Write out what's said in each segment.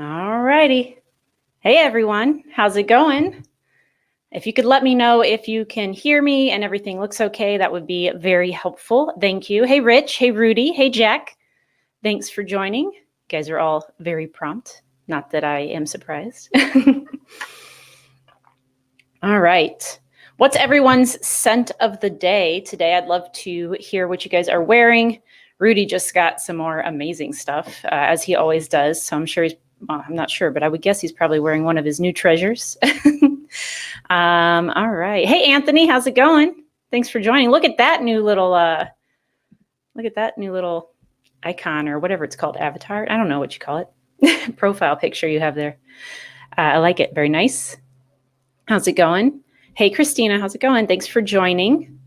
All righty. Hey, everyone. How's it going? If you could let me know if you can hear me and everything looks okay, that would be very helpful. Thank you. Hey, Rich. Hey, Rudy. Hey, Jack. Thanks for joining. You guys are all very prompt. Not that I am surprised. All right. What's everyone's scent of the day today? I'd love to hear what you guys are wearing. Rudy just got some more amazing stuff, as he always does. So I'm sure he's, well, I'm not sure, but I would guess he's probably wearing one of his new treasures. All right. Hey, Anthony, how's it going? Thanks for joining. Look at that new little icon or whatever it's called, avatar. I don't know what you call it. Profile picture you have there. I like it. Very nice. How's it going? Hey, Christina, how's it going? Thanks for joining.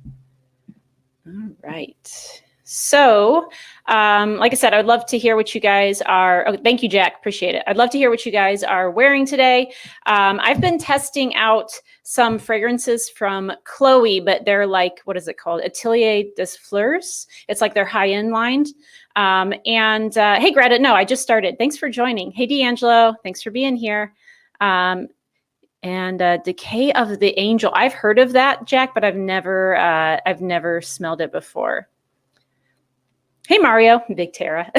All right. So, like I said, I would love to hear what you guys are. Oh, thank you, Jack. Appreciate it. I'd love to hear what you guys are wearing today. I've been testing out some fragrances from Chloe, but they're like, what is it called? Atelier des Fleurs. It's like they're high-end lined. Hey, Greta, no, I just started. Thanks for joining. Hey, D'Angelo, thanks for being here. Decay of the Angel. I've heard of that, Jack, but I've never smelled it before. Hey, Mario, Big Tara.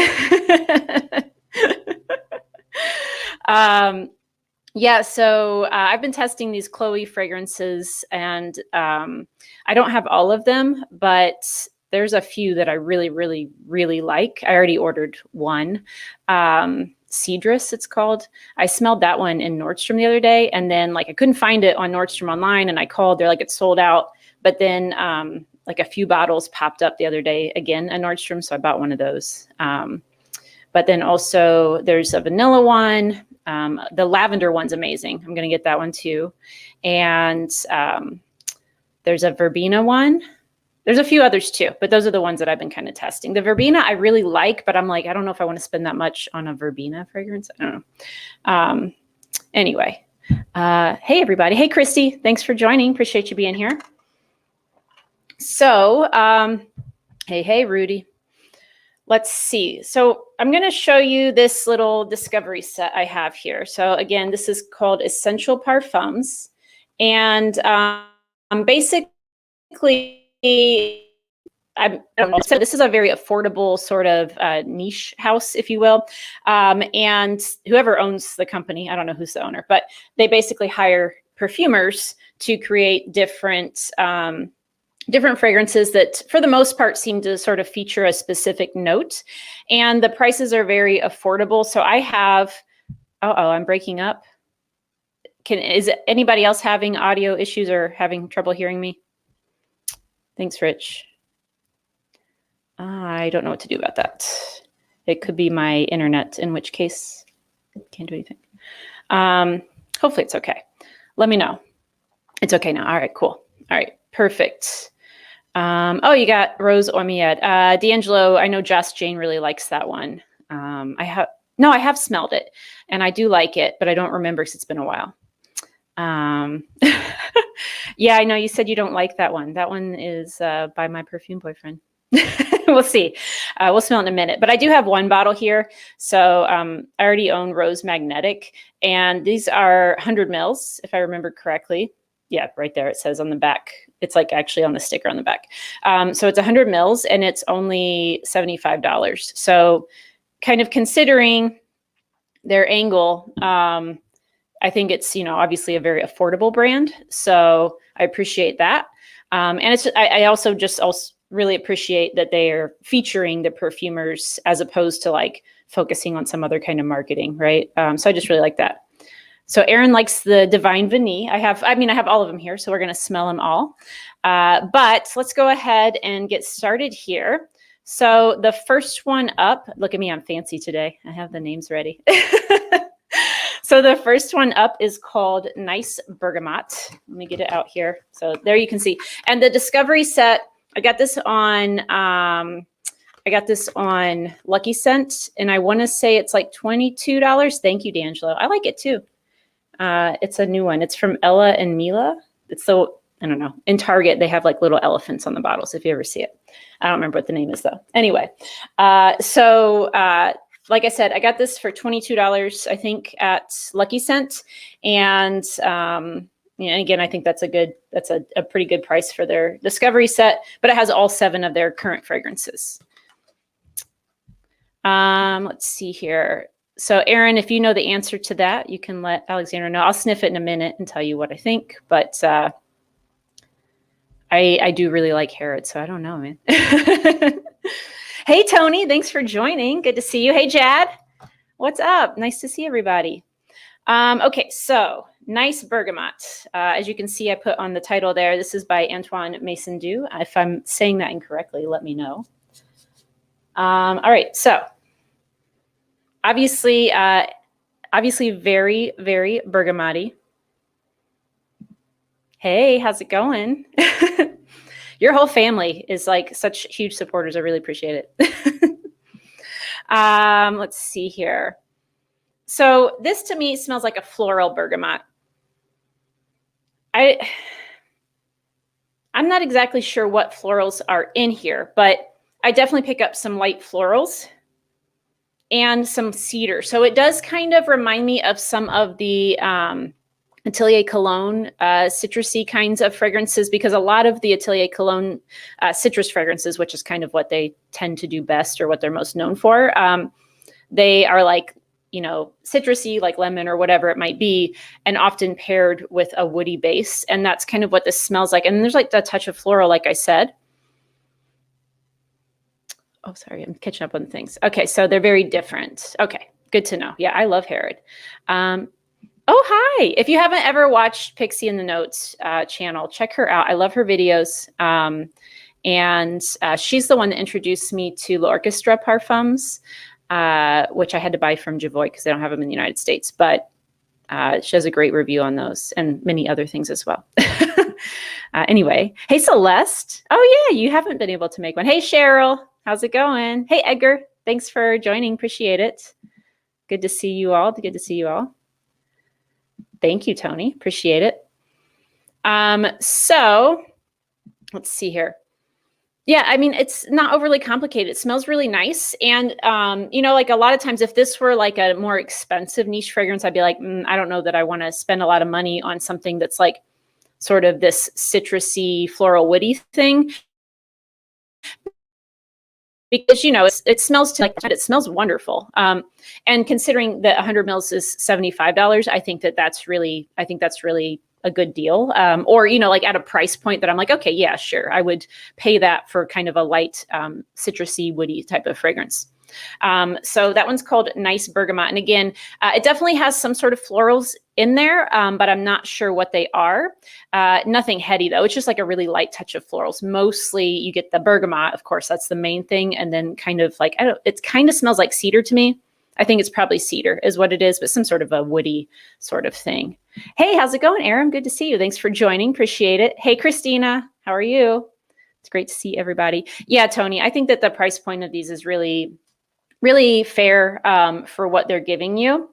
Yeah, so I've been testing these Chloe fragrances, and I don't have all of them, but there's a few that I really, really, really like. I already ordered one. Cedrus, it's called. I smelled that one in Nordstrom the other day, and then like I couldn't find it on Nordstrom online, and I called. They're like, it's sold out. But then like a few bottles popped up the other day again at Nordstrom, so I bought one of those. But then also there's a vanilla one. The lavender one's amazing. I'm going to get that one too. And there's a verbena one. There's a few others too, but those are the ones that I've been kind of testing. The verbena I really like, but I'm like, I don't know if I want to spend that much on a verbena fragrance. I don't know. Anyway, hey, everybody. Hey, Christy. Thanks for joining. Appreciate you being here. So, hey, Rudy. Let's see. So I'm going to show you this little discovery set I have here. So again, this is called Essential Parfums. And basically, I don't know. So this is a very affordable sort of niche house, if you will. And whoever owns the company, I don't know who's the owner, but they basically hire perfumers to create different fragrances that for the most part seem to sort of feature a specific note, and the prices are very affordable. So I have, I'm breaking up. Is anybody else having audio issues or having trouble hearing me? Thanks, Rich. I don't know what to do about that. It could be my internet, in which case can't do anything. Hopefully it's okay. Let me know. It's okay now. All right, cool. All right, perfect. You got Rose Ormiad. D'Angelo, I know Joss Jane really likes that one. I have smelled it, and I do like it, but I don't remember because it's been a while. Yeah, I know you said you don't like that one. That one is by my perfume boyfriend. We'll see. We'll smell it in a minute. But I do have one bottle here. So I already own Rose Magnetic, and these are 100 mils, if I remember correctly. Yeah, right there. It says on the back. It's like actually on the sticker on the back. So it's 100 mils, and it's only $75. So kind of considering their angle, I think it's, obviously a very affordable brand. So I appreciate that. And I also really appreciate that they are featuring the perfumers as opposed to like focusing on some other kind of marketing, right? So I just really like that. So Aaron likes the Divine Vanille. I have all of them here, so we're going to smell them all. But let's go ahead and get started here. So the first one up, look at me, I'm fancy today. I have the names ready. So the first one up is called Nice Bergamot. Let me get it out here. So there you can see. And the Discovery set, I got this on Lucky Scent, and I want to say it's like $22. Thank you, D'Angelo. I like it too. It's a new one. It's from Ella and Mila. It's so, I don't know. In Target, they have like little elephants on the bottles if you ever see it. I don't remember what the name is though. Anyway, like I said, I got this for $22, I think, at Lucky Scent. And again, I think that's a pretty good price for their Discovery set, but it has all 7 of their current fragrances. Let's see here. So Aaron, if you know the answer to that, you can let Alexandra know. I'll sniff it in a minute and tell you what I think, but I do really like Harrod, so I don't know, man. Hey, Tony, thanks for joining. Good to see you. Hey, Jad, what's up? Nice to see everybody. Okay, so Nice Bergamot. As you can see, I put on the title there. This is by Antoine Maison-Dew. If I'm saying that incorrectly, let me know. All right, so obviously very, very bergamoty. Hey, how's it going? Your whole family is like such huge supporters. I really appreciate it. Let's see here. So this to me smells like a floral bergamot. I'm not exactly sure what florals are in here, but I definitely pick up some light florals and some cedar. So it does kind of remind me of some of the Atelier Cologne citrusy kinds of fragrances, because a lot of the Atelier Cologne citrus fragrances, which is kind of what they tend to do best or what they're most known for, they are like, citrusy, like lemon or whatever it might be, and often paired with a woody base. And that's kind of what this smells like. And there's like a touch of floral, like I said. Oh, sorry, I'm catching up on things. Okay, so they're very different. Okay, good to know. Yeah, I love Harrod. Oh, hi. If you haven't ever watched Pixie in the Notes channel, check her out. I love her videos. And she's the one that introduced me to L'Orchestre Parfums, which I had to buy from Javoy because they don't have them in the United States. But she has a great review on those and many other things as well. Anyway, hey, Celeste. Oh, yeah, you haven't been able to make one. Hey, Cheryl. How's it going? Hey, Edgar. Thanks for joining. Appreciate it. Good to see you all. Good to see you all. Thank you, Tony. Appreciate it. So let's see here. Yeah, I mean, it's not overly complicated. It smells really nice. And, like a lot of times if this were like a more expensive niche fragrance, I'd be like, I don't know that I want to spend a lot of money on something that's like sort of this citrusy, floral, woody thing. Because, it smells it smells wonderful. And considering that 100 mils is $75, I think that's really a good deal. Or, like at a price point that I'm like, okay, yeah, sure. I would pay that for kind of a light, citrusy, woody type of fragrance. So that one's called Nice Bergamot. And again, it definitely has some sort of florals in there, but I'm not sure what they are. Nothing heady though. It's just like a really light touch of florals. Mostly you get the bergamot, of course, that's the main thing. And then kind of like, it kind of smells like cedar to me. I think it's probably cedar is what it is, but some sort of a woody sort of thing. Hey, how's it going, Aaron? Good to see you. Thanks for joining. Appreciate it. Hey, Christina, how are you? It's great to see everybody. Yeah, Tony, I think that the price point of these is really fair for what they're giving you.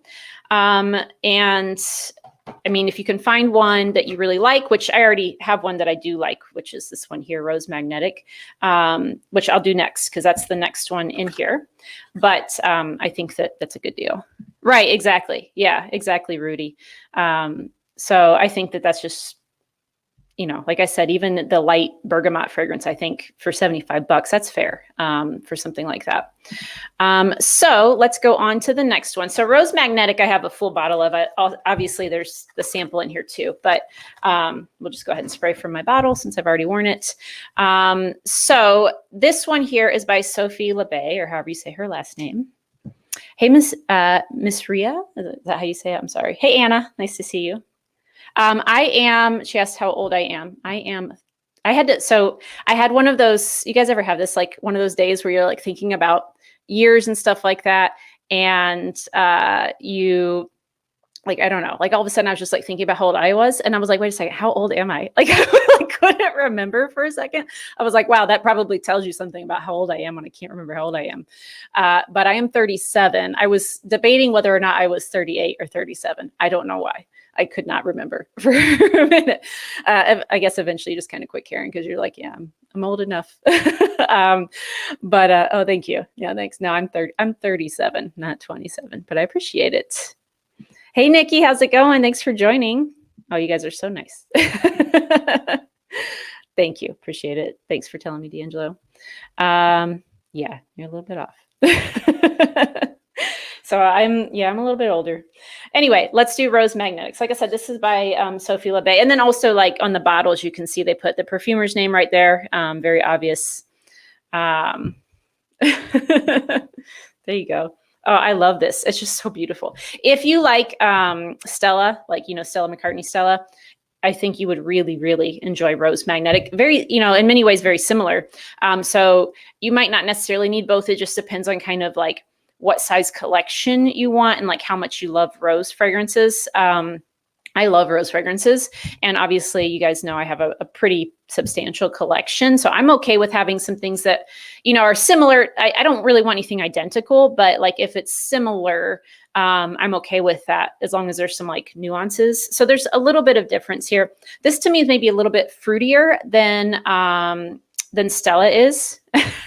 And I mean, if you can find one that you really like, which I already have one that I do like, which is this one here, Rose Magnetic, which I'll do next because that's the next one in here. But I think that's a good deal. Right, exactly. Yeah, exactly, Rudy. So I think that's just, like I said, even the light bergamot fragrance, I think for $75, that's fair for something like that. So let's go on to the next one. So Rose Magnetic, I have a full bottle of it. Obviously, there's the sample in here too, but we'll just go ahead and spray from my bottle since I've already worn it. So this one here is by Sophie Labay, or however you say her last name. Hey, Miss Ria, is that how you say it? I'm sorry. Hey, Anna, nice to see you. She asked how old I am. I had one of those, you guys ever have this, like one of those days where you're like thinking about years and stuff like that. And, you like, I don't know, like all of a sudden I was just like thinking about how old I was. And I was like, wait a second, how old am I? Like, I couldn't remember for a second. I was like, wow, that probably tells you something about how old I am when I can't remember how old I am. But I am 37. I was debating whether or not I was 38 or 37. I don't know why. I could not remember for a minute. I guess eventually you just kind of quit caring because you're like, yeah, I'm old enough. Oh, thank you. Yeah, thanks. No, I'm 37, not 27, but I appreciate it. Hey, Nikki, how's it going? Thanks for joining. Oh, you guys are so nice. Thank you. Appreciate it. Thanks for telling me, D'Angelo. Yeah, you're a little bit off. So I'm a little bit older. Anyway, let's do Rose Magnetics. Like I said, this is by Sophie LeBay. And then also like on the bottles, you can see they put the perfumer's name right there. Very obvious. There you go. Oh, I love this. It's just so beautiful. If you like Stella, like, Stella McCartney Stella, I think you would really, really enjoy Rose Magnetic. Very, in many ways, very similar. So you might not necessarily need both. It just depends on kind of like what size collection you want and like how much you love rose fragrances. I love rose fragrances. And obviously, you guys know I have a pretty substantial collection. So I'm okay with having some things that, are similar. I don't really want anything identical, but like if it's similar, I'm okay with that as long as there's some like nuances. So there's a little bit of difference here. This to me is maybe a little bit fruitier than Stella is.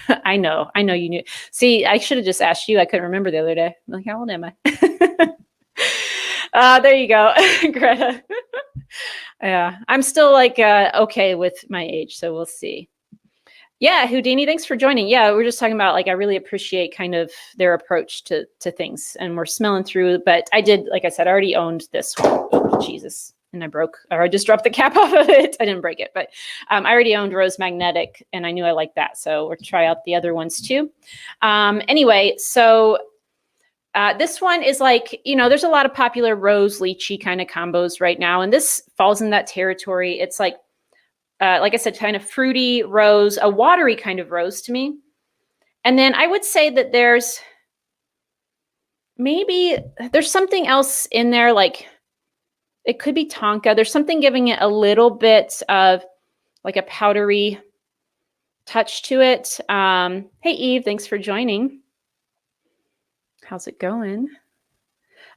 I know you knew. See, I should have just asked you. I couldn't remember the other day. I'm like, how old am I? There you go, Greta. Yeah, I'm still like okay with my age, so we'll see. Yeah, Houdini, thanks for joining. Yeah, we're just talking about like I really appreciate kind of their approach to things, and we're smelling through. But I did, like I said, I already owned this one. Oh, Jesus. And I just dropped the cap off of it. I didn't break it, but I already owned Rose Magnetic and I knew I liked that. So we'll try out the other ones too. Anyway, so this one is like, there's a lot of popular rose lychee kind of combos right now. And this falls in that territory. It's like I said, kind of fruity rose, a watery kind of rose to me. And then I would say that there's something else in there, like, it could be tonka. There's something giving it a little bit of like a powdery touch to it. Hey, Eve, thanks for joining. How's it going?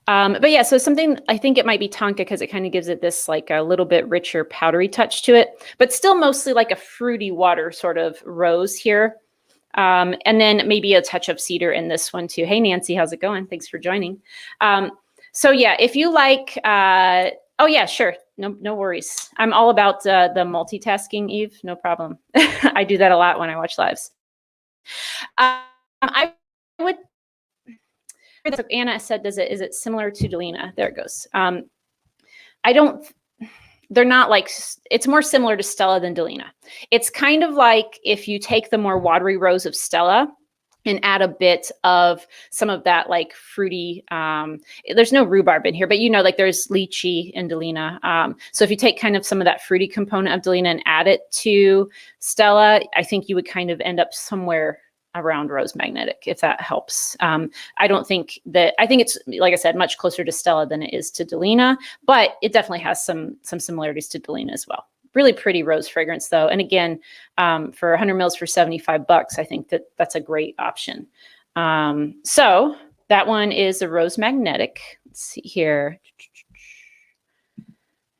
But yeah, so something, I think it might be tonka because it kind of gives it this like a little bit richer powdery touch to it, but still mostly like a fruity water sort of rose here. And then maybe a touch of cedar in this one too. Hey, Nancy, how's it going? Thanks for joining. So yeah, if you like, oh yeah, sure. No worries. I'm all about the multitasking, Eve. No problem. I do that a lot when I watch lives. I would, Anna said, is it similar to Delina? There it goes. They're not like, it's more similar to Stella than Delina. It's kind of like if you take the more watery rose of Stella and add a bit of some of that like fruity, there's no rhubarb in here, but like there's lychee in Delina. So if you take kind of some of that fruity component of Delina and add it to Stella, I think you would kind of end up somewhere around Rose Magnetic, if that helps. I think it's, like I said, much closer to Stella than it is to Delina, but it definitely has some similarities to Delina as well. Really pretty rose fragrance though. And again, for 100 mils for $75, I think that's a great option. So that one is a Rose Magnetic. Let's see here.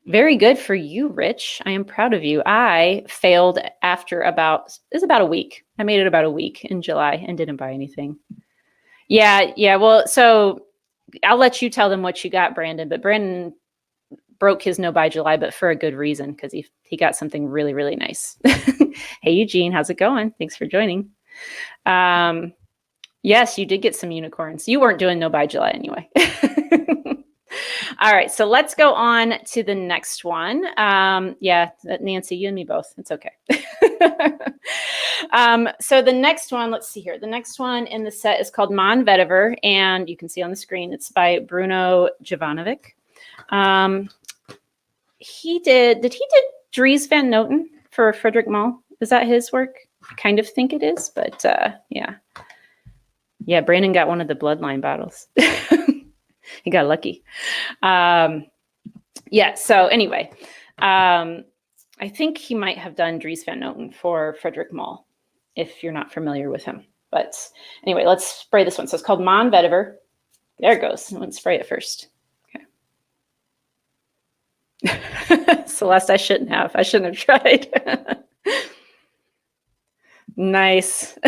Very good for you, Rich. I am proud of you. I failed after about a week. I made it about a week in July and didn't buy anything. Yeah. Well, so I'll let you tell them what you got, Brandon. But Brandon broke his no buy July, but for a good reason, because he got something really, really nice. Hey, Eugene, how's it going? Thanks for joining. Yes, you did get some unicorns. You weren't doing no buy July anyway. All right, so let's go on to the next one. Yeah, Nancy, you and me both. It's okay. So the next one, let's see here. The next one in the set is called Mon Vetiver, and you can see on the screen, it's by Bruno Jovanovic. He did Dries Van Noten for Frederick Malle? Is that his work? I kind of think it is, but yeah. Yeah, Brandon got one of the Bloodline bottles. He got lucky. Yeah, so anyway, I think he might have done Dries Van Noten for Frederick Malle, if you're not familiar with him. But anyway, let's spray this one. So it's called Mon Vetiver. There it goes. Let's spray it first. Okay. Celeste, I shouldn't have tried. Nice.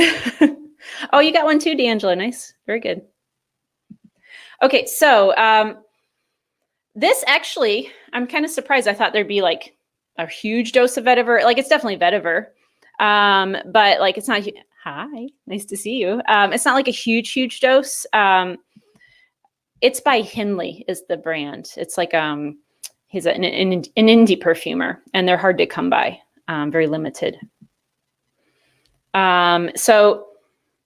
Oh, you got one too, D'Angelo. Nice. Very good. Okay, so this actually, I'm kind of surprised. I thought there'd be like a huge dose of vetiver. Like it's definitely vetiver, but like it's not. Hi, nice to see you. It's not like a huge dose. It's by Henley is the brand. It's like he's an indie perfumer, and they're hard to come by. Very limited. So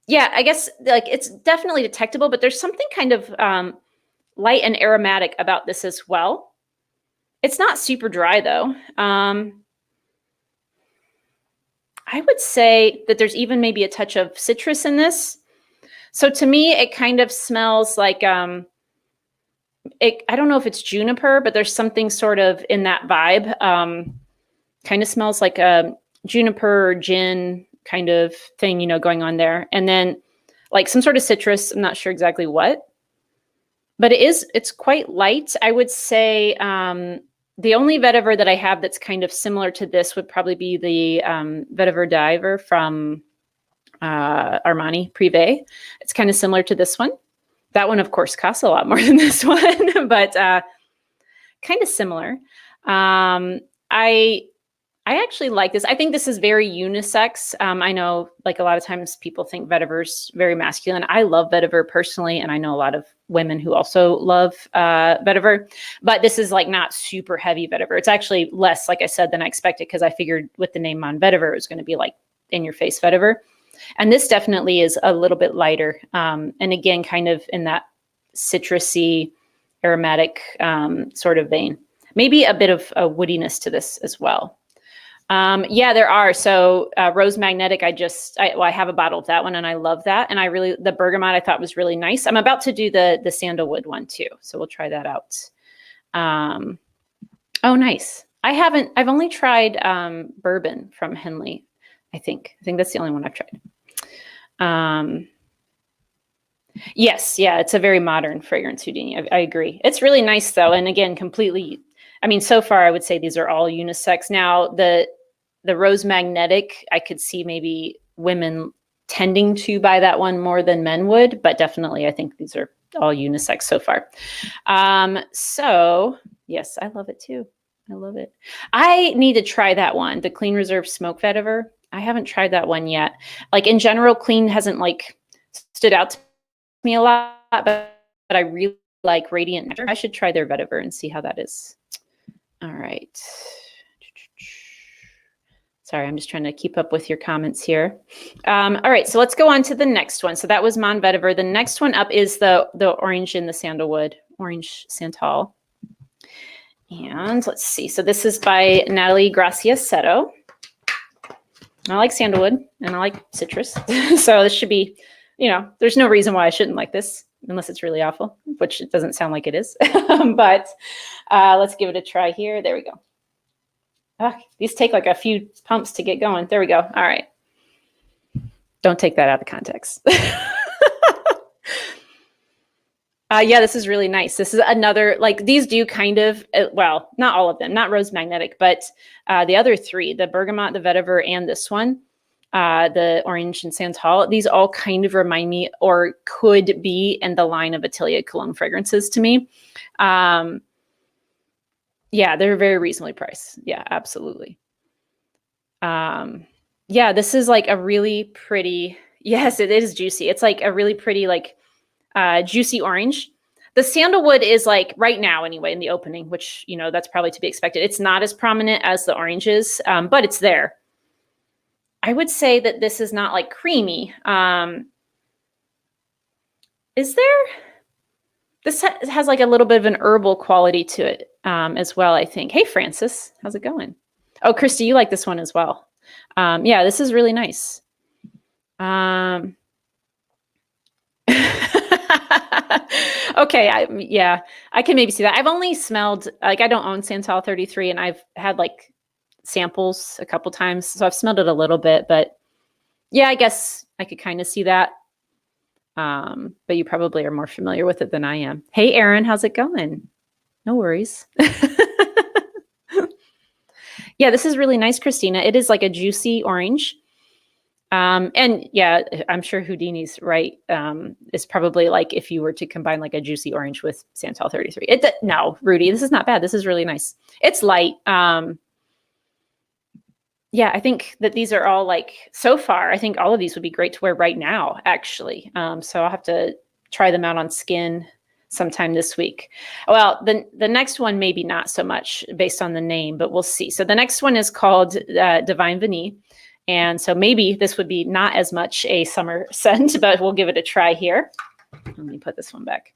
yeah, I guess like it's definitely detectable, but there's something kind of light and aromatic about this as well. It's not super dry though. I would say that there's even maybe a touch of citrus in this. So to me, it kind of smells like, I don't know if it's juniper, but there's something sort of in that vibe. Kind of smells like a juniper or gin kind of thing, you know, going on there. And then like some sort of citrus, I'm not sure exactly what, but it's quite light. I would say the only vetiver that I have that's kind of similar to this would probably be the Vetiver Diver from Armani Privé. It's kind of similar to this one. That one, of course, costs a lot more than this one, but kind of similar. I actually like this. I think this is very unisex. I know like a lot of times people think vetiver's very masculine. I love vetiver personally, and I know a lot of women who also love vetiver, but this is like not super heavy vetiver. It's actually less, like I said, than I expected because I figured with the name Mon Vetiver, it was going to be like in your face vetiver. And this definitely is a little bit lighter. And again, kind of in that citrusy, aromatic sort of vein. Maybe a bit of a woodiness to this as well. Yeah, there are. So Rose Magnetic, I have a bottle of that one and I love that. And the Bergamot I thought was really nice. I'm about to do the sandalwood one too. So we'll try that out. Oh, nice. I've only tried bourbon from Henley. I think that's the only one I've tried. Yes. Yeah. It's a very modern fragrance, Houdini. I agree. It's really nice though. And again, so far I would say these are all unisex. Now the Rose Magnetic, I could see maybe women tending to buy that one more than men would, but definitely I think these are all unisex so far. So yes, I love it too. I love it. I need to try that one, the Clean Reserve Smoke Vetiver. I haven't tried that one yet. Like in general, Clean hasn't like stood out to me a lot, but I really like Radiant Nectar. I should try their vetiver and see how that is. All right. Sorry, I'm just trying to keep up with your comments here. All right, so let's go on to the next one. So that was Mon Vetiver. The next one up is the orange in the sandalwood, Orange Santal. And let's see. So this is by Natalie Graciasetto. I like sandalwood and I like citrus. So this should be, there's no reason why I shouldn't like this unless it's really awful, which it doesn't sound like it is. But let's give it a try here. There we go. These take like a few pumps to get going. There we go. All right. Don't take that out of context. Yeah, this is really nice. This is another, like these do kind of, well, not all of them, not Rose Magnetic, but the other three, the Bergamot, the Vetiver, and this one, the Orange and Santal, these all kind of remind me or could be in the line of Atelier Cologne fragrances to me. Yeah, they're very reasonably priced. Yeah, absolutely. Yeah, this is like a really pretty, yes, it is juicy. It's like a really pretty, like juicy orange. The sandalwood is like right now anyway in the opening, which, that's probably to be expected. It's not as prominent as the oranges, but it's there. I would say that this is not like creamy. Is there? This has like a little bit of an herbal quality to it as well, I think. Hey, Francis, how's it going? Oh, Christy, you like this one as well. Yeah, this is really nice. Okay, I can maybe see that. I've only smelled, like I don't own Santal 33 and I've had like samples a couple times. So I've smelled it a little bit, but yeah, I guess I could kind of see that. But you probably are more familiar with it than I am. Hey, Aaron, how's it going? No worries. Yeah, this is really nice, Christina. It is like a juicy orange. And yeah, I'm sure Houdini's right. Is probably like if you were to combine like a juicy orange with Santal 33. No, Rudy, this is not bad. This is really nice. It's light. Yeah, I think that these are all like, so far, I think all of these would be great to wear right now, actually. So I'll have to try them out on skin sometime this week. Well, the next one, maybe not so much based on the name, but we'll see. So the next one is called Divine Vanille. And so maybe this would be not as much a summer scent, but we'll give it a try here. Let me put this one back.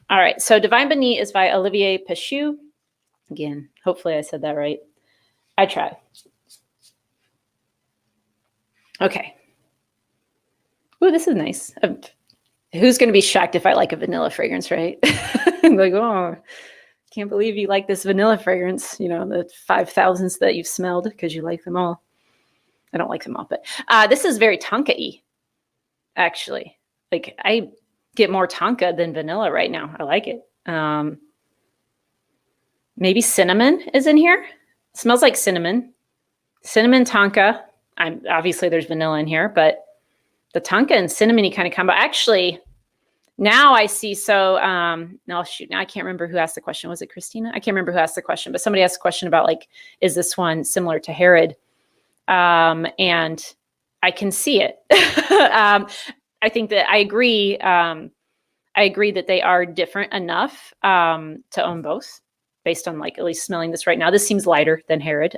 All right, so Divine Vanille is by Olivier Pechoux. Again, hopefully I said that right. I tried. Okay. Ooh, this is nice. Who's going to be shocked if I like a vanilla fragrance, right? Like, oh, can't believe you like this vanilla fragrance, you know, the 5,000s that you've smelled because you like them all. I don't like them all, but this is very tonka-y, actually. Like, I get more tonka than vanilla right now. I like it. Maybe cinnamon is in here. It smells like cinnamon. Cinnamon tonka. Obviously there's vanilla in here, but the tonka and cinnamony kind of combo. Actually, now I see. So, no, shoot. Now I can't remember who asked the question. Was it Christina? I can't remember who asked the question, but somebody asked a question about like, is this one similar to Herod? And I can see it. I think that I agree. I agree that they are different enough to own both, based on like at least smelling this right now. This seems lighter than Herod.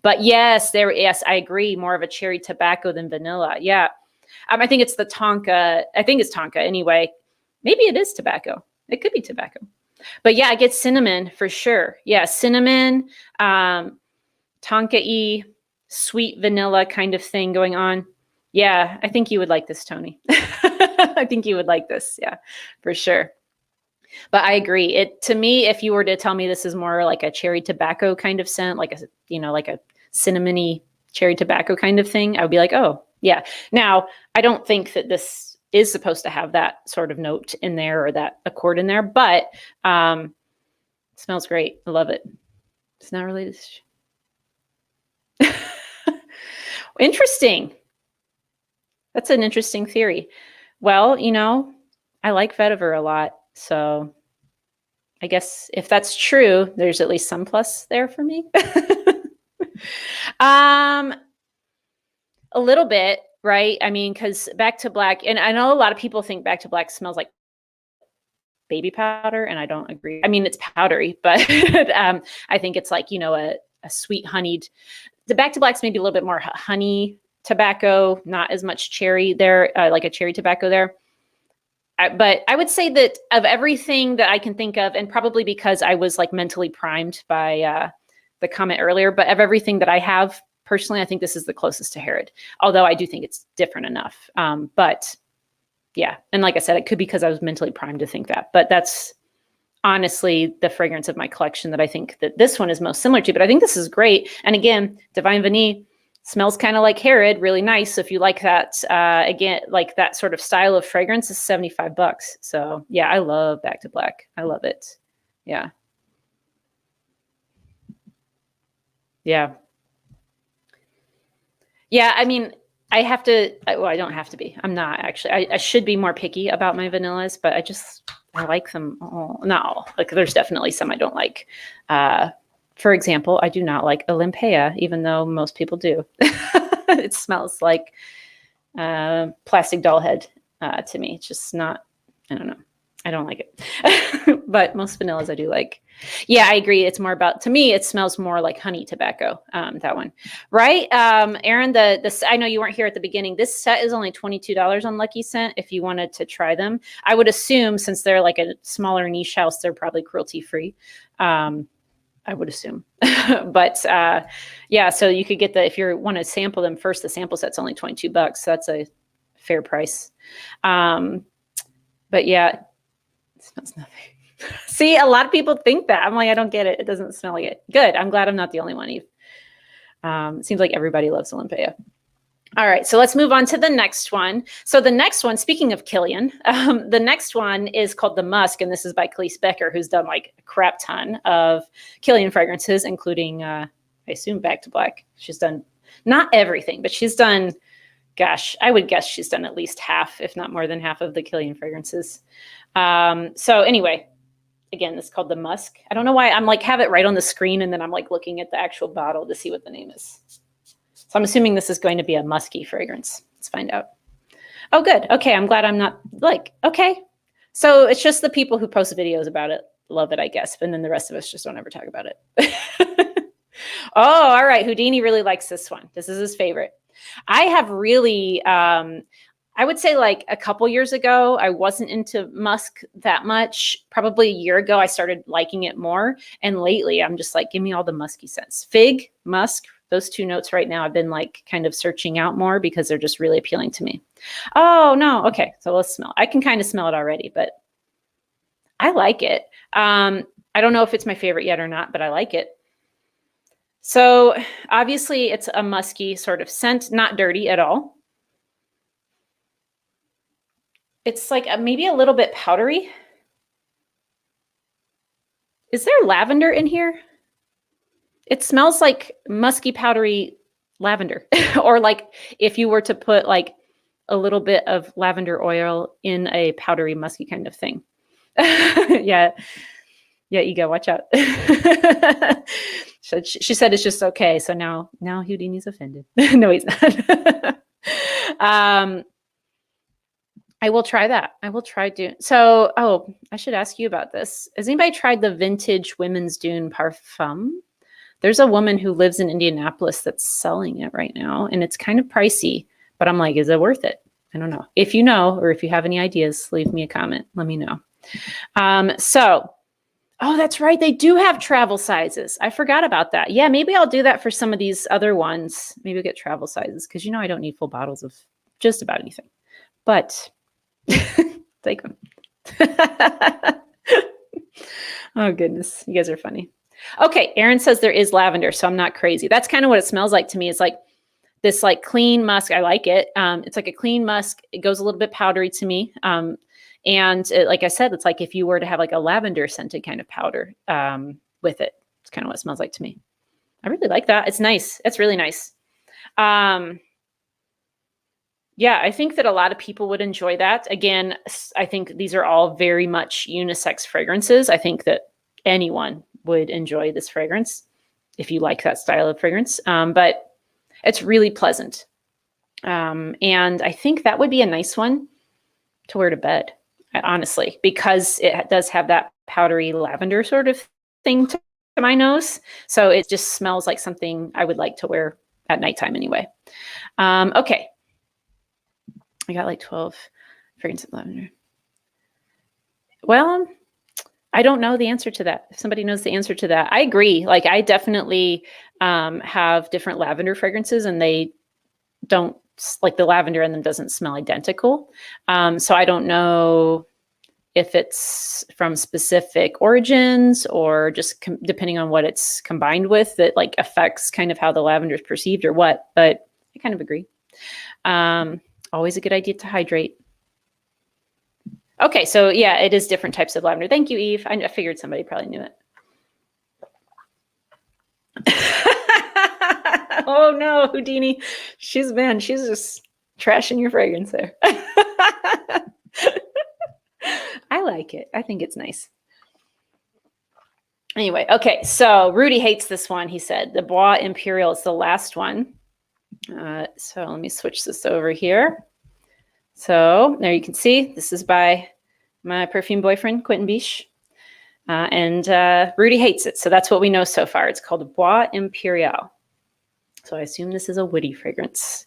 But yes, yes, I agree. More of a cherry tobacco than vanilla. Yeah. I think it's the tonka. I think it's tonka anyway. Maybe it is tobacco. It could be tobacco. But yeah, I get cinnamon for sure. Yeah, cinnamon, tonka-y, sweet vanilla kind of thing going on. Yeah, I think you would like this, Tony. I think you would like this. Yeah, for sure. But I agree. To me, if you were to tell me this is more like a cherry tobacco kind of scent, like like a cinnamony cherry tobacco kind of thing, I would be like, oh, yeah. Now, I don't think that this is supposed to have that sort of note in there or that accord in there, but it smells great. I love it. It's not related. Interesting. That's an interesting theory. Well, I like vetiver a lot. So I guess if that's true, there's at least some plus there for me. A little bit, right? I mean, because Back to Black, and I know a lot of people think Back to Black smells like baby powder, and I don't agree. I mean, it's powdery, but I think it's like, a sweet honeyed. The Back to Black's maybe a little bit more honey tobacco, not as much cherry there, like a cherry tobacco there. But I would say that of everything that I can think of, and probably because I was like mentally primed by the comment earlier, but of everything that I have personally, I think this is the closest to Herod. Although I do think it's different enough. But yeah, and like I said, it could be because I was mentally primed to think that. But that's honestly the fragrance of my collection that I think that this one is most similar to. But I think this is great. And again, Divine Vanille smells kind of like Herod, really nice. So if you like that, again, like that sort of style of fragrance, is $75. So yeah, I love Back to Black. I love it. Yeah. Yeah. Yeah. I mean, I have to, well, I don't have to be. I'm not actually. I should be more picky about my vanillas, but I like them all. Not all. Like there's definitely some I don't like. For example, I do not like Olympea, even though most people do. It smells like plastic doll head to me. It's just not, I don't know. I don't like it. But most vanillas I do like. Yeah, I agree. It's more about, to me, it smells more like honey tobacco, that one. Right? Aaron, I know you weren't here at the beginning. This set is only $22 on Lucky Scent if you wanted to try them. I would assume since they're like a smaller niche house, they're probably cruelty-free. I would assume. But yeah, so you could get if you want to sample them first, the sample set's only $22. So that's a fair price. But yeah, it smells nothing. See, a lot of people think that. I'm like, I don't get it. It doesn't smell like it. Good. I'm glad I'm not the only one, Eve. It seems like everybody loves Olympea. All right, so let's move on to the next one. So the next one, speaking of Killian, the next one is called the Musc, and this is by Khalees Becker, who's done like a crap ton of Killian fragrances, including, I assume, Back to Black. She's done not everything, but she's done gosh, I would guess she's done at least half, if not more than half of the Killian fragrances. So anyway, again, this is called the Musc. I don't know why I'm like have it right on the screen and then I'm like looking at the actual bottle to see what the name is. So I'm assuming this is going to be a musky fragrance. Let's find out. Oh, good. Okay, I'm glad I'm not like, okay. So it's just the people who post videos about it love it, I guess. And then the rest of us just don't ever talk about it. Oh, all right. Houdini really likes this one. This is his favorite. I have really, I would say like a couple years ago, I wasn't into musk that much. Probably a year ago, I started liking it more. And lately, I'm just like, give me all the musky scents. Fig, musk, those two notes right now, I've been like kind of searching out more because they're just really appealing to me. Oh, no. Okay. So let's smell. I can kind of smell it already, but I like it. I don't know if it's my favorite yet or not, but I like it. So obviously it's a musky sort of scent, not dirty at all. It's like maybe a little bit powdery. Is there lavender in here? It smells like musky, powdery lavender. Or like if you were to put like a little bit of lavender oil in a powdery, musky kind of thing. Yeah. Yeah, Ego, watch out. She said it's just okay. So now Houdini's offended. No, he's not. I will try that. I will try Dune. So, oh, I should ask you about this. Has anybody tried the vintage women's Dune Parfum? There's a woman who lives in Indianapolis that's selling it right now, and it's kind of pricey, but I'm like, is it worth it? I don't know. If you know, or if you have any ideas, leave me a comment. Let me know. Oh, that's right. They do have travel sizes. I forgot about that. Yeah, maybe I'll do that for some of these other ones. Maybe I'll get travel sizes because, you know, I don't need full bottles of just about anything. But take them. Oh, goodness. You guys are funny. Okay, Aaron says there is lavender, so I'm not crazy. That's kind of what it smells like to me. It's like this like clean musk. I like it. It's like a clean musk. It goes a little bit powdery to me. And it, like I said, it's like if you were to have like a lavender scented kind of powder with it. It's kind of what it smells like to me. I really like that. It's nice. It's really nice. Yeah, I think that a lot of people would enjoy that. Again, I think these are all very much unisex fragrances. I think that anyone would enjoy this fragrance if you like that style of fragrance. But it's really pleasant. And I think that would be a nice one to wear to bed, honestly, because it does have that powdery lavender sort of thing to my nose. So it just smells like something I would like to wear at nighttime anyway. Okay. I got like 12 fragrances of lavender. Well, I don't know the answer to that. If somebody knows the answer to that, I agree. Like I definitely have different lavender fragrances and they don't, like the lavender in them doesn't smell identical. So I don't know if it's from specific origins or just depending on what it's combined with that like affects kind of how the lavender is perceived or what, but I kind of agree. Always a good idea to hydrate. Okay, so yeah, it is different types of lavender. Thank you, Eve. I figured somebody probably knew it. Oh no, Houdini. She's just trashing your fragrance there. I like it. I think it's nice. Anyway, okay, so Rudy hates this one, he said. The Bois Imperial is the last one. So let me switch this over here. So there you can see, this is by my perfume boyfriend, Quentin Biche. And Rudy hates it. So that's what we know so far. It's called Bois Imperial. So I assume this is a woody fragrance.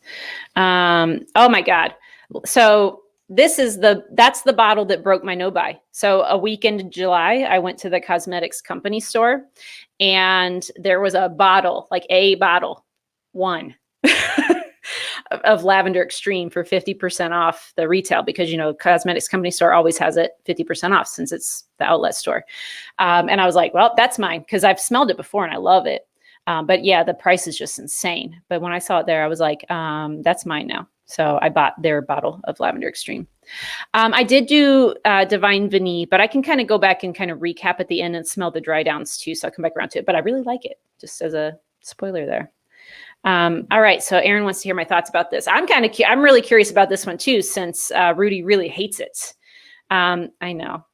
Oh my God. So that's the bottle that broke my no-buy. So a weekend in July, I went to the cosmetics company store and there was a bottle, like a bottle, one of Lavender Extreme for 50% off the retail because, you know, cosmetics company store always has it 50% off since it's the outlet store. And I was like, well, that's mine because I've smelled it before and I love it. But yeah, the price is just insane. But when I saw it there, I was like, that's mine now. So I bought their bottle of Lavender Extreme. I did do Divine Vanille, but I can kind of go back and kind of recap at the end and smell the dry downs too. So I'll come back around to it. But I really like it, just as a spoiler there. All right. So Aaron wants to hear my thoughts about this. I'm really curious about this one too, since Rudy really hates it. I know.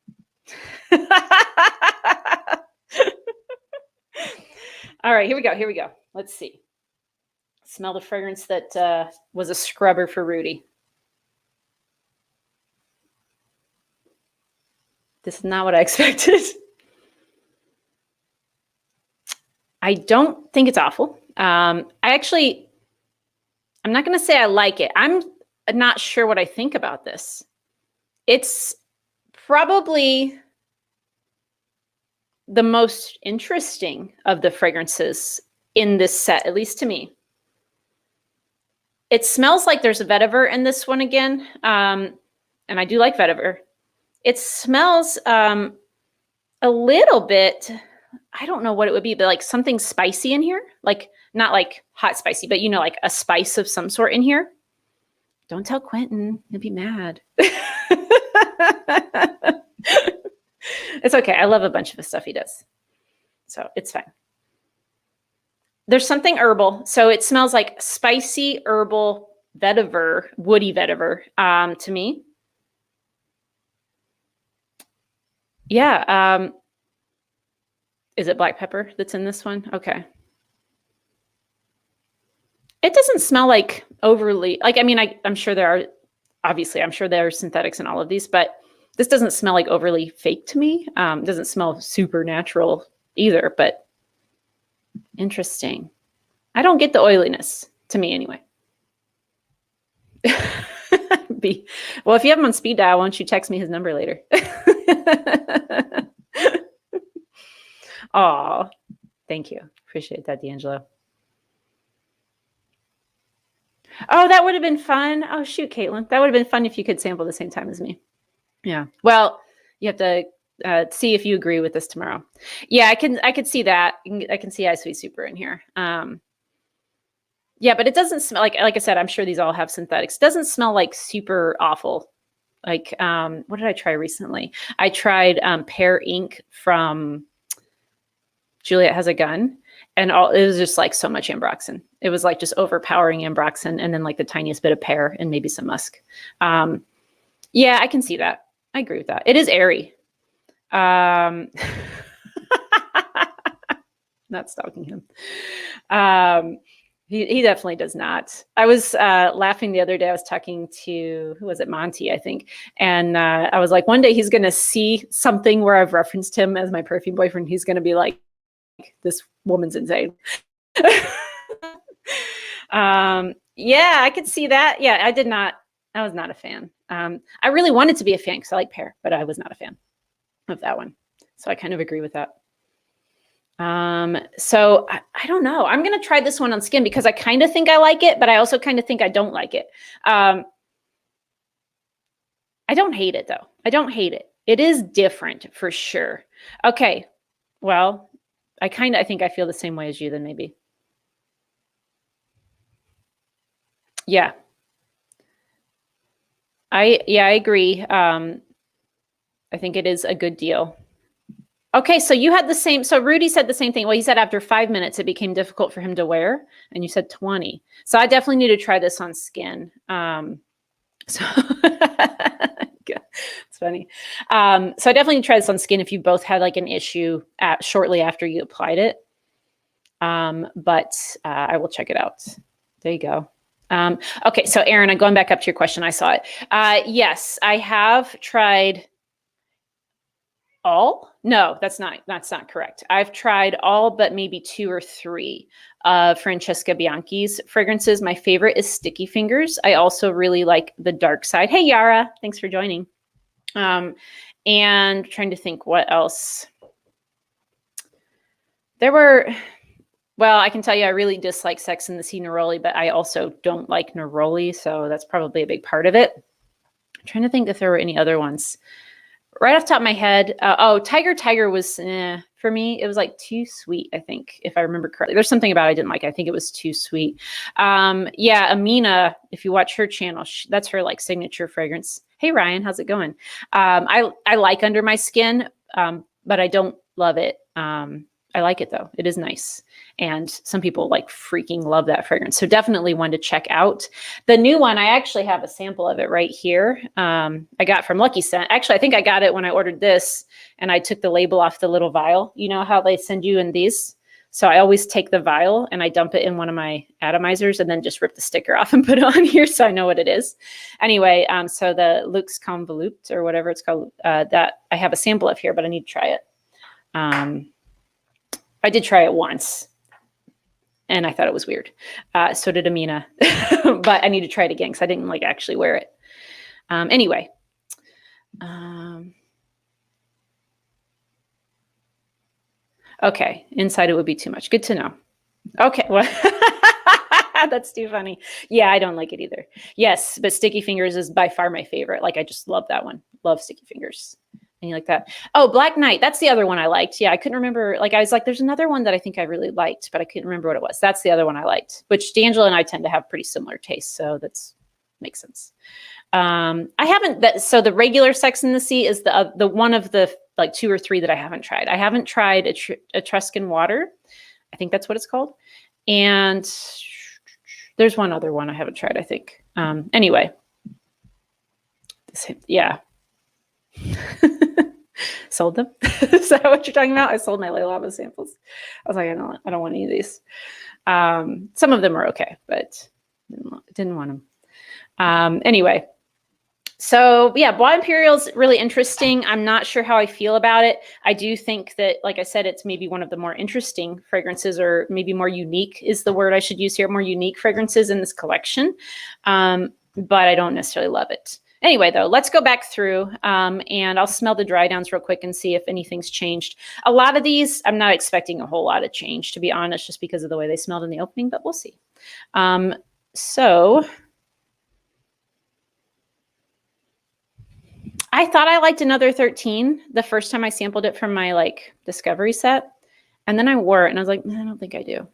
All right, here we go. Here we go. Let's see. Smell the fragrance that was a scrubber for Rudy. This is not what I expected. I don't think it's awful. I'm not going to say I like it. I'm not sure what I think about this. It's probably the most interesting of the fragrances in this set, at least to me. It smells like there's a vetiver in this one again. And I do like vetiver. It smells a little bit, I don't know what it would be, but like something spicy in here. Like not like hot spicy, but you know, like a spice of some sort in here. Don't tell Quentin, he'll be mad. It's okay. I love a bunch of the stuff he does. So it's fine. There's something herbal. So it smells like spicy herbal vetiver, woody vetiver to me. Yeah. Is it black pepper that's in this one? Okay. It doesn't smell like overly, like, I mean, I'm sure there are, obviously, I'm sure there are synthetics in all of these, but this doesn't smell like overly fake to me. It doesn't smell super natural either, but interesting. I don't get the oiliness to me anyway. Well, if you have him on speed dial, why don't you text me his number later? Oh, thank you. Appreciate that, D'Angelo. Oh, that would have been fun. Oh, shoot, Caitlin. That would have been fun if you could sample the same time as me. Yeah. Well, you have to see if you agree with this tomorrow. Yeah, I could see that. I can see Ice Sweet Super in here. Yeah, but it doesn't smell like I said, I'm sure these all have synthetics. It doesn't smell like super awful. Like, what did I try recently? I tried Pear Ink from Juliet Has a Gun. And it was just like so much ambroxan. It was like just overpowering ambroxan and then like the tiniest bit of pear and maybe some musk. Yeah, I can see that. I agree with that. It is airy. Not stalking him. He definitely does not. I was laughing the other day. I was talking to, who was it? Monty, I think. And I was like, one day he's going to see something where I've referenced him as my perfume boyfriend. He's going to be like, this woman's insane. Yeah, I could see that. Yeah, I was not a fan. I really wanted to be a fan because I like pear, but I was not a fan of that one. So I kind of agree with that. So I don't know. I'm going to try this one on skin because I kind of think I like it, but I also kind of think I don't like it. I don't hate it though. I don't hate it. It is different for sure. Okay. Well, I think I feel the same way as you then maybe. Yeah. I agree. I think it is a good deal. Okay, so you had the same. So Rudy said the same thing. Well, he said after 5 minutes, it became difficult for him to wear. And you said 20. So I definitely need to try this on skin. So it's funny. So I definitely need to try this on skin if you both had like an issue shortly after you applied it. But I will check it out. There you go. Okay, so Aaron, I'm going back up to your question. I saw it. Yes, I have tried all. No, that's not correct. I've tried all but maybe 2 or 3 of Francesca Bianchi's fragrances. My favorite is Sticky Fingers. I also really like the Dark Side. Hey, Yara, thanks for joining. And trying to think what else. Well, I can tell you I really dislike Sex and the Sea Neroli, but I also don't like Neroli, so that's probably a big part of it. I'm trying to think if there were any other ones. Right off the top of my head, Tiger was, for me, it was like too sweet, I think, if I remember correctly. There's something about it I didn't like. I think it was too sweet. Yeah, Amina, if you watch her channel, that's her like signature fragrance. Hey, Ryan, how's it going? I like Under My Skin, but I don't love it. I I like it though. It is nice. And some people like freaking love that fragrance. So definitely one to check out. The new one, I actually have a sample of it right here. I got from Lucky Scent. Actually, I think I got it when I ordered this and I took the label off the little vial. You know how they send you in these? So I always take the vial and I dump it in one of my atomizers and then just rip the sticker off and put it on here so I know what it is. Anyway, so the Luxe Convolute or whatever it's called, that I have a sample of here, but I need to try it. I did try it once and I thought it was weird. So did Amina, but I need to try it again because I didn't like actually wear it. Anyway. Okay, inside it would be too much. Good to know. Okay, well, that's too funny. Yeah, I don't like it either. Yes, but Sticky Fingers is by far my favorite. Like, I just love that one. Love Sticky Fingers. And you like that? Oh, Black Knight. That's the other one I liked. Yeah, I couldn't remember. Like, I was like, there's another one that I think I really liked, but I couldn't remember what it was. That's the other one I liked, which D'Angelo and I tend to have pretty similar tastes. So that's makes sense. I haven't that. So the regular Sex in the Sea is the one of the like 2 or 3 that I haven't tried. I haven't tried Etruscan Water. I think that's what it's called. And there's one other one I haven't tried, I think. Anyway. Yeah. Sold them. Is that what you're talking about? I sold my Le Labo samples. I was like, I don't want any of these. Some of them are okay, but didn't want them. Anyway. So yeah, Bois Imperial is really interesting. I'm not sure how I feel about it. I do think that, like I said, it's maybe one of the more interesting fragrances, or maybe more unique is the word I should use here, more unique fragrances in this collection. But I don't necessarily love it. Anyway, though, let's go back through and I'll smell the dry downs real quick and see if anything's changed. A lot of these, I'm not expecting a whole lot of change, to be honest, just because of the way they smelled in the opening, but we'll see. So I thought I liked Another 13 the first time I sampled it from my like discovery set. And then I wore it and I was like, I don't think I do.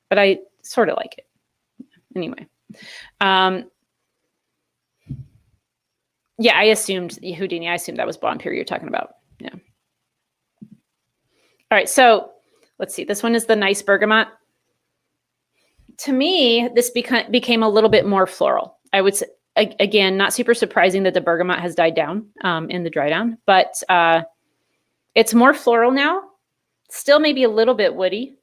But I sort of like it. Anyway. Yeah, I assumed Houdini. I assumed that was Bois Imperial you're talking about. Yeah. All right. So let's see. This one is the nice Bergamot. To me, this became a little bit more floral. I would say, again, not super surprising that the Bergamot has died down in the dry down, but it's more floral now. Still maybe a little bit woody.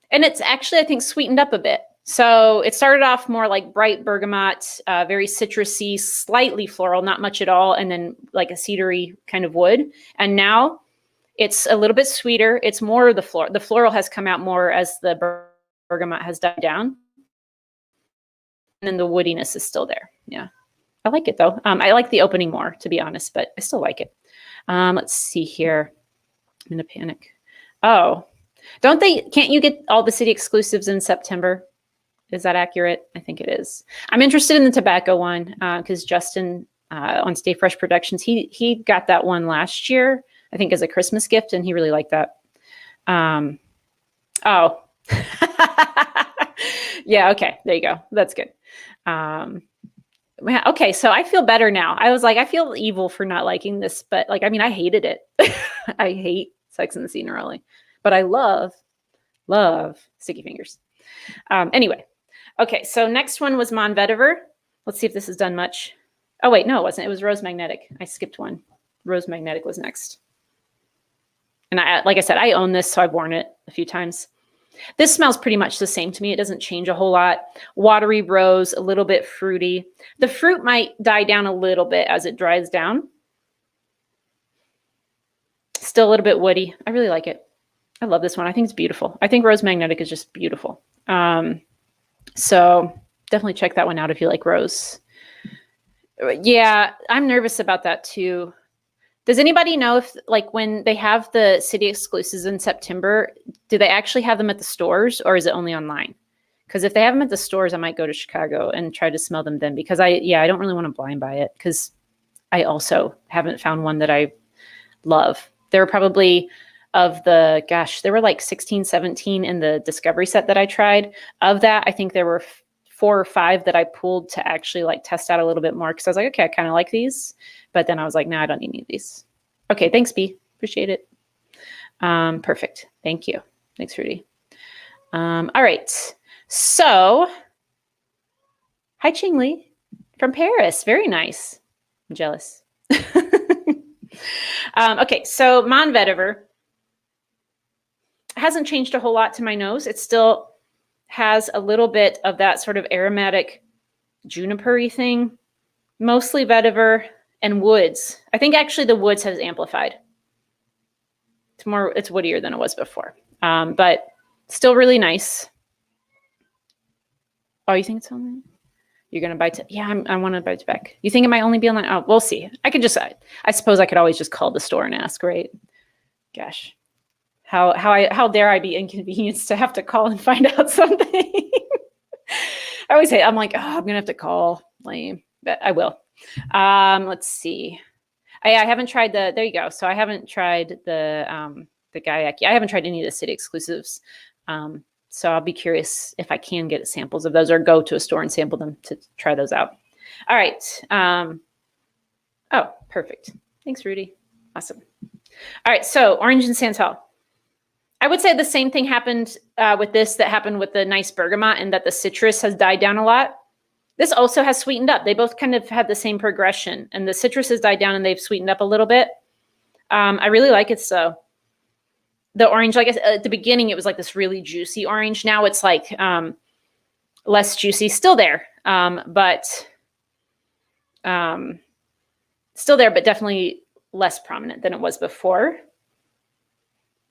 And it's actually, I think, sweetened up a bit. So it started off more like bright bergamot, very citrusy, slightly floral, not much at all, and then like a cedary kind of wood. And now it's a little bit sweeter. It's more the floral. The floral has come out more as the bergamot has died down. And then the woodiness is still there. Yeah. I like it though. I like the opening more, to be honest, but I still like it. Let's see here. I'm in a panic. Oh, can't you get all the city exclusives in September? Is that accurate? I think it is. I'm interested in the tobacco one because Justin on Stay Fresh Productions, he got that one last year, I think as a Christmas gift, and he really liked that. Oh, yeah. Okay. There you go. That's good. Okay. So I feel better now. I was like, I feel evil for not liking this, but like, I mean, I hated it. I hate Sex and the City early, but I love Sticky Fingers. Anyway. Okay. So next one was Mon Vetiver. Let's see if this has done much. Oh wait, no, it wasn't. It was Rose Magnetic. I skipped one. Rose Magnetic was next. And like I said, I own this, so I've worn it a few times. This smells pretty much the same to me. It doesn't change a whole lot. Watery rose, a little bit fruity. The fruit might die down a little bit as it dries down. Still a little bit woody. I really like it. I love this one. I think it's beautiful. I think Rose Magnetic is just beautiful. So definitely check that one out if you like rose. Yeah, I'm nervous about that too. Does anybody know if, like, when they have the city exclusives in September, do they actually have them at the stores or is it only online? Because if they have them at the stores, I might go to Chicago and try to smell them then, because I don't really want to blind buy it because I also haven't found one that I love. There were probably there were like 16, 17 in the discovery set that I tried. Of that, I think there were 4 or 5 that I pulled to actually like test out a little bit more because I was like, okay, I kind of like these. But then I was like, no, I don't need any of these. Okay, thanks, B. Appreciate it. Perfect. Thank you. Thanks, Rudy. All right. So, hi, Ching Li from Paris. Very nice. I'm jealous. Okay, so Mon Vetiver hasn't changed a whole lot to my nose. It still has a little bit of that sort of aromatic juniper-y thing, mostly vetiver and woods. I think actually the woods has amplified. It's woodier than it was before, but still really nice. Oh, you think it's on? You're gonna bite? Yeah, I want to bite back. You think it might only be on that? Oh, we'll see. I could just, I suppose I could always just call the store and ask, right? Gosh, how dare I be inconvenienced to have to call and find out something? I always say, I'm like, oh, I'm gonna have to call. Lame, but I will. Let's see. I haven't tried there you go. So I haven't tried the Gaiaki. I haven't tried any of the city exclusives. So I'll be curious if I can get samples of those or go to a store and sample them to try those out. All right. Oh, perfect. Thanks, Rudy. Awesome. All right. So Orange and Santal. I would say the same thing happened with this that happened with the nice Bergamot, and that the citrus has died down a lot. This also has sweetened up. They both kind of have the same progression, and the citrus has died down and they've sweetened up a little bit. I really like it. So the orange, like at the beginning, it was like this really juicy orange. Now it's like less juicy, still there, but still there, but definitely less prominent than it was before.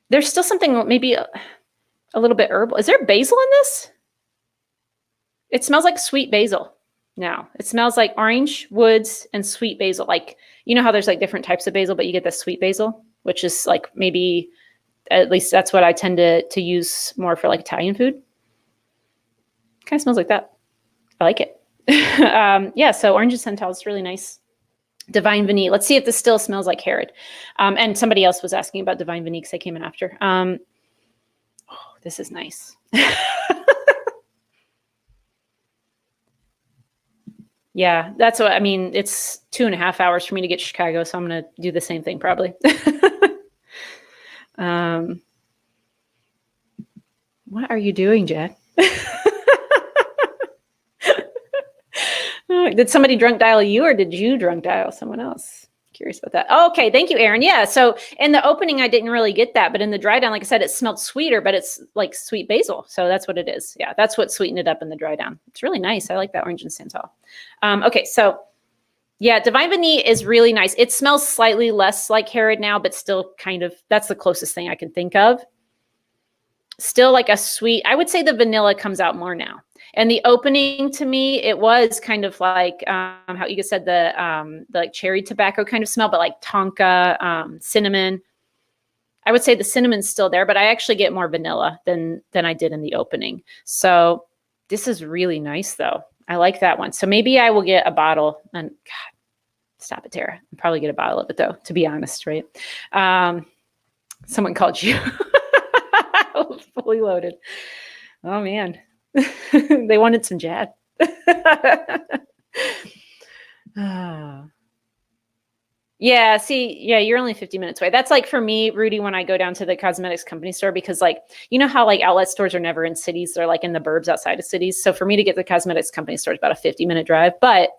There's still something maybe a little bit herbal. Is there basil in this? It smells like sweet basil now. It smells like orange, woods, and sweet basil. Like, you know how there's like different types of basil, but you get the sweet basil, which is like maybe, at least that's what I tend to use more for like Italian food. Kind of smells like that. I like it. Yeah, so Orange and Santal is really nice. Divine Vanille. Let's see if this still smells like Herod. And somebody else was asking about Divine Vanille because I came in after. Oh, this is nice. Yeah, that's what I mean. It's 2.5 hours for me to get to Chicago, so I'm going to do the same thing probably. What are you doing, Jack? Did somebody drunk dial you, or did you drunk dial someone else? Curious about that. Oh, okay, thank you, Aaron. Yeah, so in the opening, I didn't really get that, but in the dry down, like I said, it smelled sweeter, but it's like sweet basil. So that's what it is. Yeah, that's what sweetened it up in the dry down. It's really nice. I like that Orange and Santal. Okay, so yeah, Divine Vanille is really nice. It smells slightly less like Herod now, but still kind of, that's the closest thing I can think of. Still like a sweet, I would say the vanilla comes out more now. And the opening to me, it was kind of like how you said the like cherry tobacco kind of smell, but like tonka, cinnamon. I would say the cinnamon's still there, but I actually get more vanilla than I did in the opening. So this is really nice though. I like that one. So maybe I will get a bottle, and God, stop it, Tara. I'll probably get a bottle of it though, to be honest, right? Someone called you. Fully loaded. Oh man. They wanted some Jad. Yeah, see, yeah, you're only 50 minutes away. That's like for me, Rudy, when I go down to the cosmetics company store, because like, you know how like outlet stores are never in cities, they're like in the burbs outside of cities. So for me to get to the cosmetics company store is about a 50-minute drive, but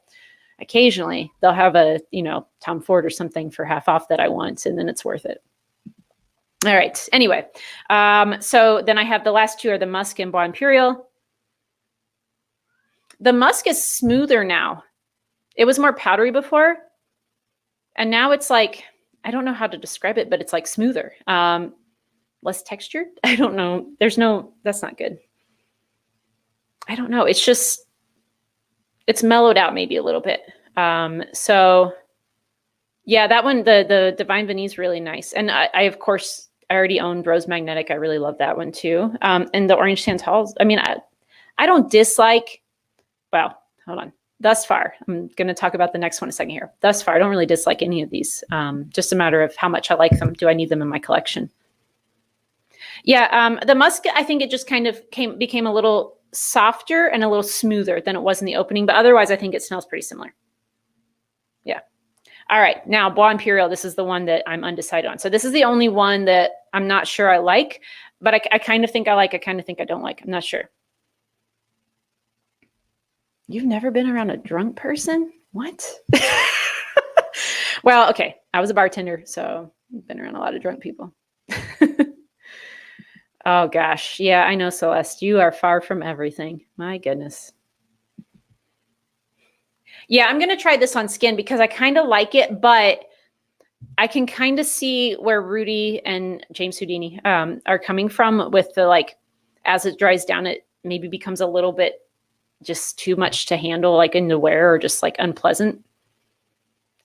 occasionally they'll have a, you know, Tom Ford or something for half off that I want, and then it's worth it. All right. Anyway, so then I have the last two are the Musc and Bois Imperial. The Musc is smoother now. It was more powdery before. And now it's like, I don't know how to describe it, but it's like smoother. Less textured. I don't know. That's not good. I don't know. It's just, it's mellowed out maybe a little bit. So yeah, that one, the Divine Vanille is really nice. And I of course, I already owned Rose Magnetic. I really love that one too. And the Orange Santal, I mean, I don't dislike, well, hold on. Thus far, I'm going to talk about the next one in a second here. Thus far, I don't really dislike any of these. Just a matter of how much I like them. Do I need them in my collection? Yeah, the Musc, I think it just kind of became a little softer and a little smoother than it was in the opening. But otherwise, I think it smells pretty similar. Yeah. All right. Now, Bois Imperial, this is the one that I'm undecided on. So this is the only one that I'm not sure I like. but I kind of think I like, I kind of think I don't like. I'm not sure. You've never been around a drunk person? What? Well, okay. I was a bartender, so I've been around a lot of drunk people. Oh gosh. Yeah, I know, Celeste. You are far from everything. My goodness. Yeah, I'm going to try this on skin because I kind of like it, but I can kind of see where Rudy and James Houdini are coming from with the, like, as it dries down, it maybe becomes a little bit just too much to handle, like in the wear, or just like unpleasant.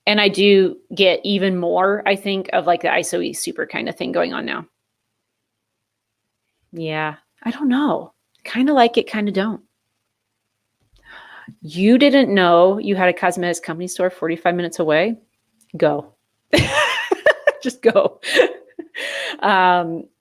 And I do get even more, I think, of like the ISOE super kind of thing going on now. Yeah, I don't know. Kind of like it, kind of don't. You didn't know you had a cosmetics company store 45 minutes away? Go. Just go.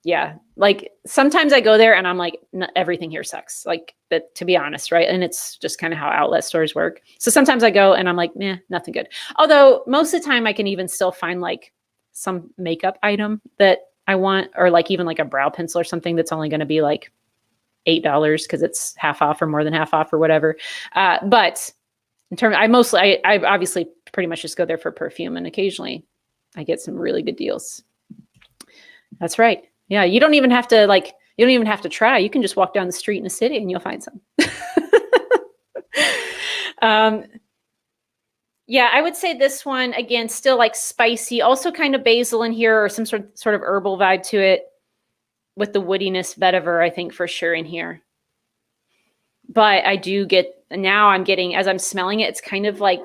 Yeah, like sometimes I go there and I'm like, everything here sucks. Like, but to be honest, right? And it's just kind of how outlet stores work. So sometimes I go and I'm like, nah, nothing good. Although most of the time I can even still find like some makeup item that I want, or like even like a brow pencil or something that's only going to be like $8 because it's half off or more than half off or whatever. But in terms, I obviously pretty much just go there for perfume, and occasionally I get some really good deals. That's right. Yeah, you don't even have to try. You can just walk down the street in a city and you'll find some. Yeah, I would say this one, again, still like spicy, also kind of basil in here, or some sort of herbal vibe to it, with the woodiness, vetiver, I think for sure in here. But I do get, now I'm getting, as I'm smelling it, it's kind of like,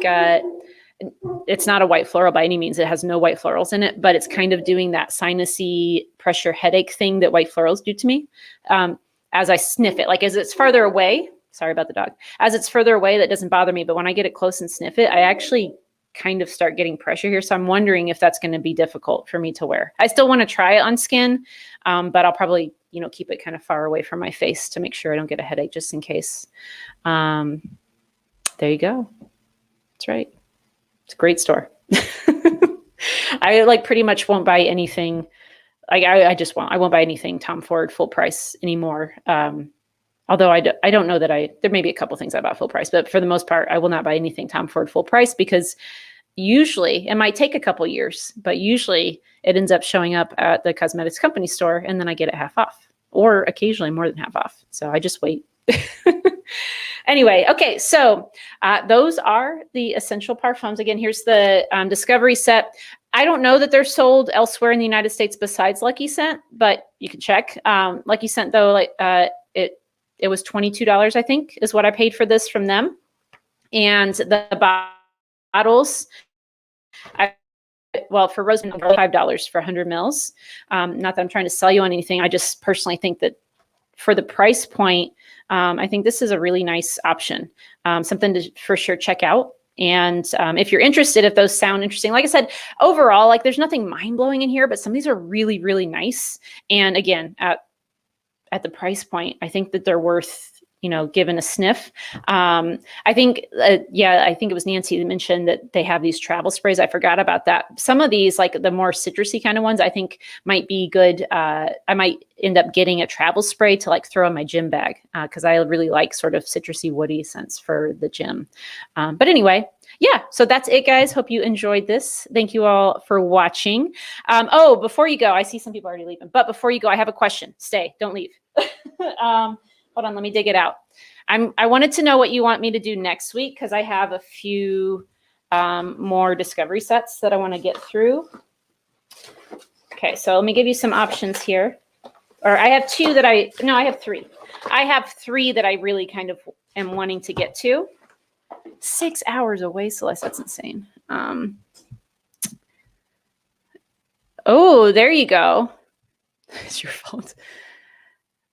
it's not a white floral by any means. It has no white florals in it, but it's kind of doing that sinusy pressure headache thing that white florals do to me. As I sniff it, like as it's farther away, sorry about the dog, as it's further away, that doesn't bother me. But when I get it close and sniff it, I actually kind of start getting pressure here. So I'm wondering if that's going to be difficult for me to wear. I still want to try it on skin, but I'll probably, keep it kind of far away from my face to make sure I don't get a headache just in case. There you go. That's right. It's a great store. I like pretty much won't buy anything. I won't buy anything Tom Ford full price anymore. Although I don't know that there may be a couple things I bought full price, but for the most part, I will not buy anything Tom Ford full price, because usually it might take a couple years, but usually it ends up showing up at the cosmetics company store, and then I get it half off, or occasionally more than half off. So I just wait. Anyway, okay, so those are the essential parfums. Again, here's the Discovery set. I don't know that they're sold elsewhere in the United States besides Lucky Scent, but you can check. Lucky Scent, though, it was $22, I think, is what I paid for this from them. And the bottles, for Rose, $5 for 100 mils. Not that I'm trying to sell you on anything. I just personally think that for the price point, I think this is a really nice option, something to for sure check out. And if you're interested, if those sound interesting, like I said, overall, like there's nothing mind blowing in here, but some of these are really, really nice. And again, at the price point, I think that they're worth, given a sniff. I think, I think it was Nancy that mentioned that they have these travel sprays. I forgot about that. Some of these, like the more citrusy kind of ones, I think might be good. I might end up getting a travel spray to like throw in my gym bag, because I really like sort of citrusy, woody scents for the gym. But anyway, yeah, so that's it, guys. Hope you enjoyed this. Thank you all for watching. Before you go, I see some people already leaving, but before you go, I have a question. Stay, don't leave. Hold on, let me dig it out. I wanted to know what you want me to do next week, because I have a few more Discovery sets that I want to get through. Okay, so let me give you some options here. Or I have I have three. I have three that I really kind of am wanting to get to. 6 hours away, Celeste, that's insane. Oh, there you go. It's your fault.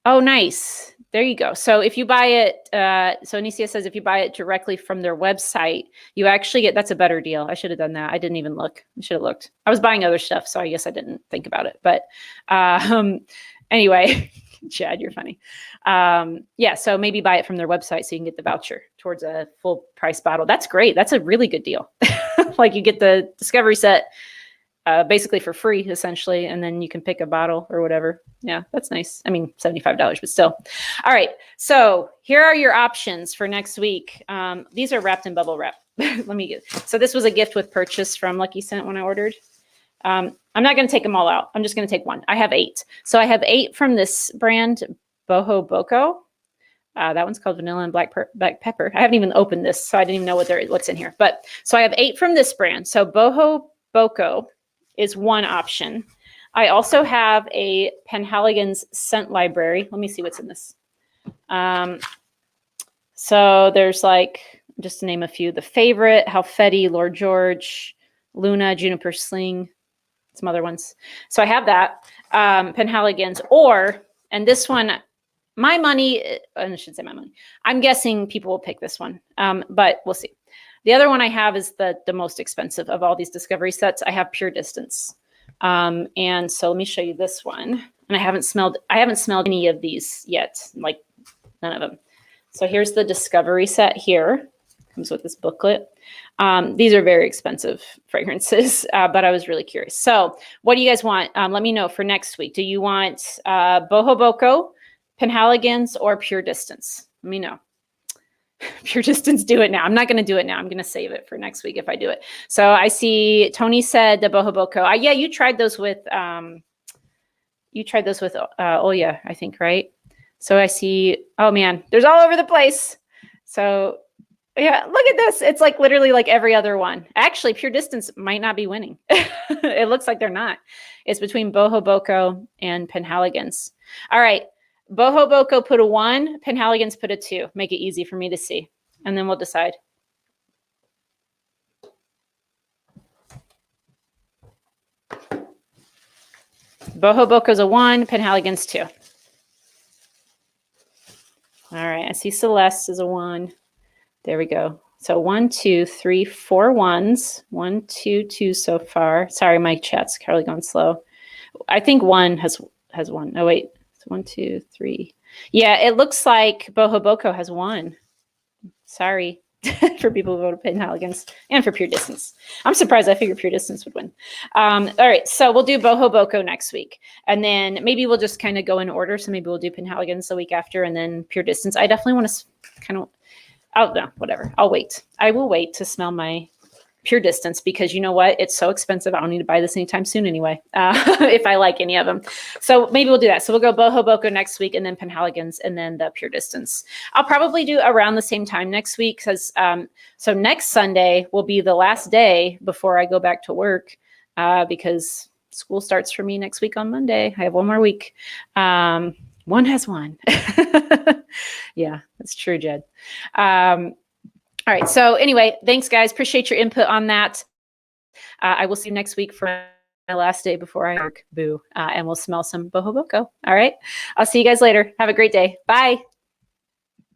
Oh, nice. There you go. So if you buy it, so Anicia says if you buy it directly from their website, you actually get, that's a better deal. I should have done that. I didn't even look. I should have looked. I was buying other stuff, so I guess I didn't think about it. But anyway, Chad, you're funny. Yeah, so maybe buy it from their website so you can get the voucher towards a full price bottle. That's great. That's a really good deal. Like you get the Discovery set basically for free, essentially. And then you can pick a bottle or whatever. Yeah, that's nice. I mean, $75, but still. All right. So here are your options for next week. These are wrapped in bubble wrap. So this was a gift with purchase from Lucky Scent when I ordered. I'm not going to take them all out. I'm just going to take one. I have 8. So I have 8 from this brand, Boho Boko. That one's called Vanilla and Black Pepper. I haven't even opened this, so I didn't even know what's in here. But so I have 8 from this brand. So Boho Boko is one option. I also have a Penhaligon's scent library. Let me see what's in this. So there's like, just to name a few, The Favorite, Halfetti, Lord George, Luna, Juniper Sling, some other ones. So I have that, Penhaligon's, and this one, my money, I shouldn't say my money. I'm guessing people will pick this one, but we'll see. The other one I have is the most expensive of all these Discovery sets. I have Pure Distance. And so let me show you this one. And I haven't smelled any of these yet, like none of them. So here's the Discovery set here. Comes with this booklet. These are very expensive fragrances, but I was really curious. So what do you guys want? Let me know for next week. Do you want Boho Boko, Penhaligon's, or Pure Distance? Let me know. Pure Distance, do it now. I'm not going to do it now. I'm going to save it for next week if I do it. So I see Tony said the Boho Boko. Yeah, you tried those with Olya, I think, right? So I see, oh man, there's all over the place. So yeah, look at this. It's like literally like every other one. Actually, Pure Distance might not be winning. It looks like they're not. It's between Boho Boko and Penhaligon's. All right. Boho Boko put a 1. Penhaligon's put a 2. Make it easy for me to see. And then we'll decide. Boho Boko's a 1. Penhaligon's 2. All right. I see Celeste is a 1. There we go. So 1, 2, 3, 4 ones. 1, 2, 2 so far. Sorry, my chat's probably going slow. I think 1 has 1. Oh, wait. 1, 2, 3. Yeah, it looks like Boho Boko has 1. Sorry for people who voted Penhaligon's and for Pure Distance. I'm surprised. I figured Pure Distance would win. All right, so we'll do Boho Boko next week. And then maybe we'll just kind of go in order. So maybe we'll do Penhaligon's the week after and then Pure Distance. I definitely want to kind of, oh, no, whatever. I'll wait. I will wait to smell my Pure Distance because you know what? It's so expensive. I don't need to buy this anytime soon anyway, if I like any of them. So maybe we'll do that. So we'll go Boho Boko next week and then Penhaligon's and then the Pure Distance. I'll probably do around the same time next week because so next Sunday will be the last day before I go back to work because school starts for me next week on Monday. I have one more week. One has one. Yeah, that's true, Jed. All right. So anyway, thanks, guys. Appreciate your input on that. I will see you next week for my last day before I work. Boo. And we'll smell some Boho Boko. All right. I'll see you guys later. Have a great day. Bye.